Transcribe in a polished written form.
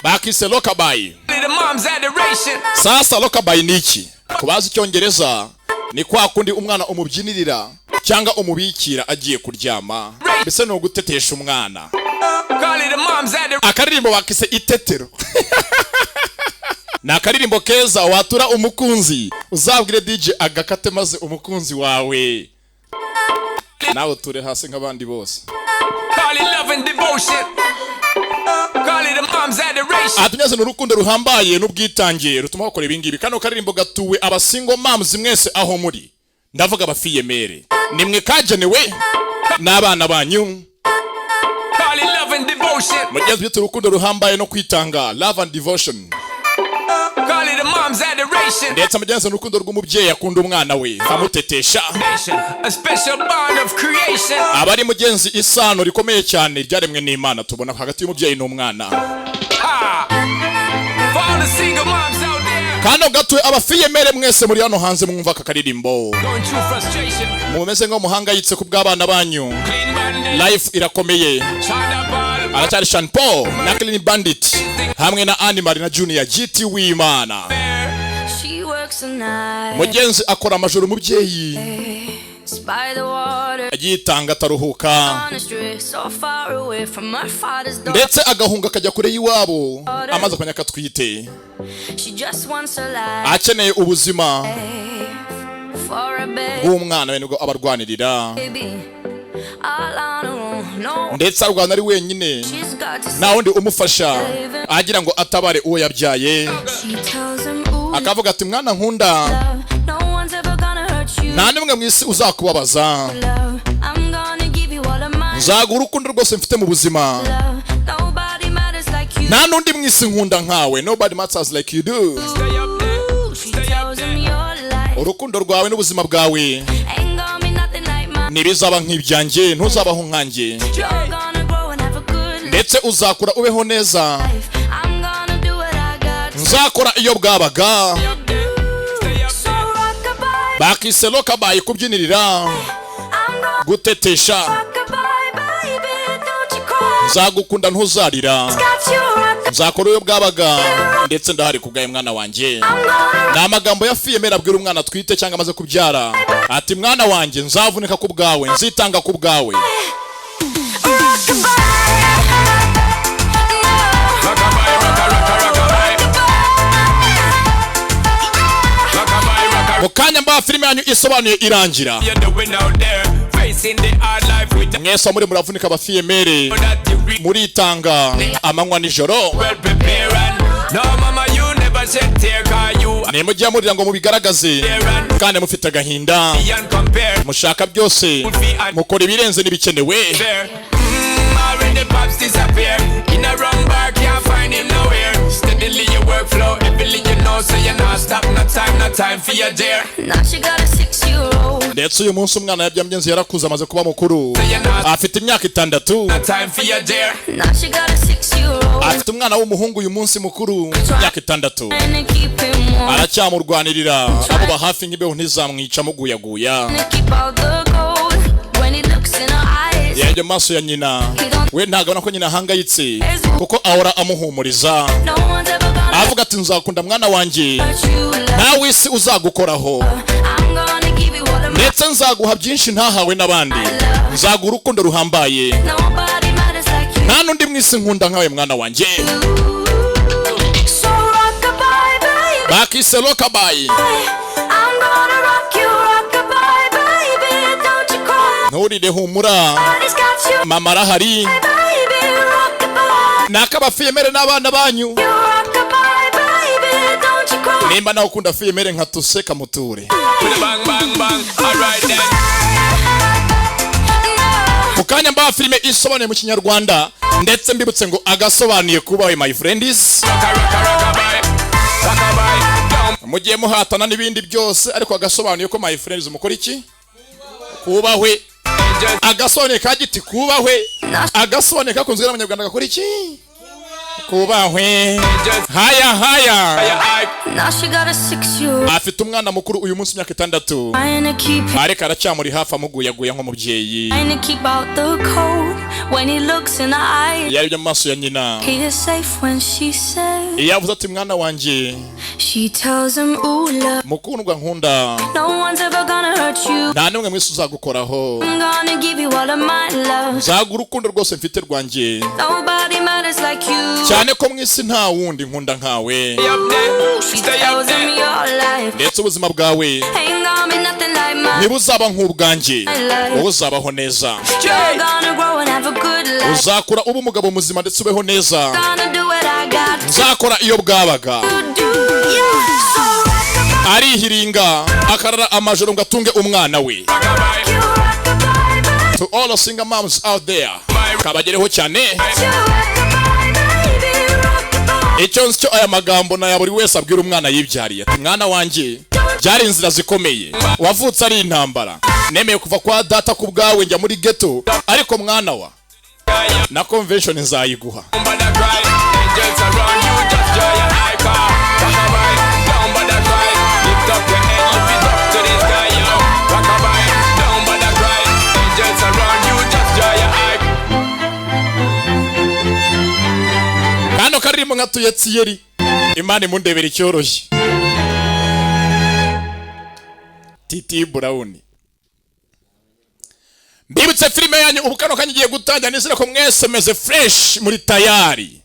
bakise Rockabye. Sasa Rockabye ni iki? Kubaza icyongereza ni kwa kundi umwana umubyinirira cyangwa umubikira agiye kuryama, mbese no gutetesha umwana. Akaririmbo bakise Itetero. Na akaririmbo keza watura umukunzi, uzabwire DJ agakate maze umukunzi wawe nawe ture hasi nk'abandi bose. Atunyaze n'urukundo ruhambaye n'ubwitangiye rutuma bakora ibingibi. Kano karirimbo gatuwe abasingo moms mwese aho muri, ndavuga abafiyemere, nimwe kagenewe n'abana banyu. Mugenzi bita urukundo ruhambaye no kwitanga, love and devotion. Ndetse mugenzi n'urukundo rw'umubyeyi akunda umwana we amutetesha. Abari mugenzi isano rikomeye cyane ryaremwe n'Imana tubona hagati y'umubyeyi n'umwana. Kano gatuwe abafiyemere mwese muri hano hanze mwumva aka karirimbo, mumeze nko muhangayitse ku bw'abana banyu. Life irakomeye. Aracyari Sean Paul na Clean Bandit hamwe na Animal na Junior GT w'Imana. Mugenzi akora amajoro umubyeyi agitanga ataruhuka, ndetse agahunga akajya kure y'iwabo amaze kwanyaka twite, akeneye ubuzima bw'umwana we nibwo abarwanirira, ndetse arwana ari wenyine nta wundi umufasha agira ngo atabare uwo yabyaye. Akavuga ati mwana nkunda, nta nimwe mu isi uzakubabaza, nzaguha urukundo rwose mfite mu buzima, nta n'undi mu isi nkunda nkawe, nobody matters like you do. Urukundo rwawe n'ubuzima bwawe nibizaba nk'ibyanjye, ntuzabaho nkanjye, ndetse uzakura ubeho neza, nzakora iyo bwabaga. Bakise Rockabye kubyinirira, gutetesha, nzagukunda ntuzarira, nzakora iyo bwabaga, ndetse ndahari kubwaye mwana wanjye. Ni amagambo ya fiyemera abwira umwana twite cyangwa amaze kubyara, ati mwana wanjye nzavunika ku bwawe, nzitanga ku bwawe. Mukanya mba filime yanyu isobanuye irangira, mwese muri muravunika abafiyemere, muritanga amanywa nijoro. Nimujya murira ngo mubigaragaze kandi mufite agahinda, mushaka byose, mukora ibirenze n'ibikenewe. Ndetse uyu munsi umwana yabya mgenzi yarakuze amaze kuba mukuru, afite imyaka 6. Afite umwana w'umuhungu uyu munsi mukuru imyaka 6, aracyamurwanirira, amuba hafi nk'ibeho ntizamwica muguyaguya. Yaje maso ya nyina, we ntagabona ko nyina ahangayitse kuko ahora amuhumuriza, avuga ati nzakunda mwana wanjye, nawe isi uzagukoraho, ndetse nzaguha byinshi ntahawe n'abandi, nzaguha urukundo ruhambaye, nta n'undi mu isi nkunda nkawe mwana wanjye. Bakise Rockabye. Nturire humura, mama arahari, nakabafiyemere n'abana banyu. Nimba nawe ukunda fiyemere nka Tuseka muture. Mukanya mba filime isobanuye mu Kinyarwanda, ndetse mbibutse ngo agasobanuye kubawe my friends. Mugiye muhatana n'ibindi byose, ariko agasobanuye ko my friends mukora iki? Kubahwe. Agasobanuye kagiti kubahwe, agasobanuye kakunzwe n'abanyarwanda gakora iki? Kubahwe. Haya. Afite umwana mukuru uyu munsi imyaka 6, ariko aracyamuri hafi amuguyaguya nk'umubyeyi. when he looks in her eyes. yarebye mu maso ya nyina. He is safe when she says. yavuze ati mwana wanjye. She tells him, ooh love. mukundwa nkunda. No one's ever gonna hurt you. nta n'umwe mwese uzagukoraho. I'm gonna give you all of my love. nzaguha urukundo rwose mfite rwanjye. Nobody matters like you. cyane ko mu isi nta wundi nkunda nkawe. She tells him your life. ndetse ubuzima bwawe Ain't gonna be nothing like mine. ntibuzaba nk'ubwanjye. wowe uzabaho neza. You're gonna grow and have a good life. uzakura uba umugabo muzima ndetse ubeho neza. Gonna do what I got nzakora iyo bwabaga. to do. So arihiringa akarara amajoro ngo atunge umwana we. To all the single moms out there, kabagereho cyane. icyo nzi cyo aya magambo na ya buri wese abwira umwana yibyariye ati mwana wanjye byari inzira zikomeye wavutse ari intambara nemeye kuva kwa data ku bwawe njya muri ghetto ariko mwana wa na convention nzayiguha. kano karimo nkatuye Thierry Imana imundebera icyoroshye. Titi Brown mbibutse filime yanyu ubu kano kanyigiye gutangira nizira ko mwese meze fresh muri tayari.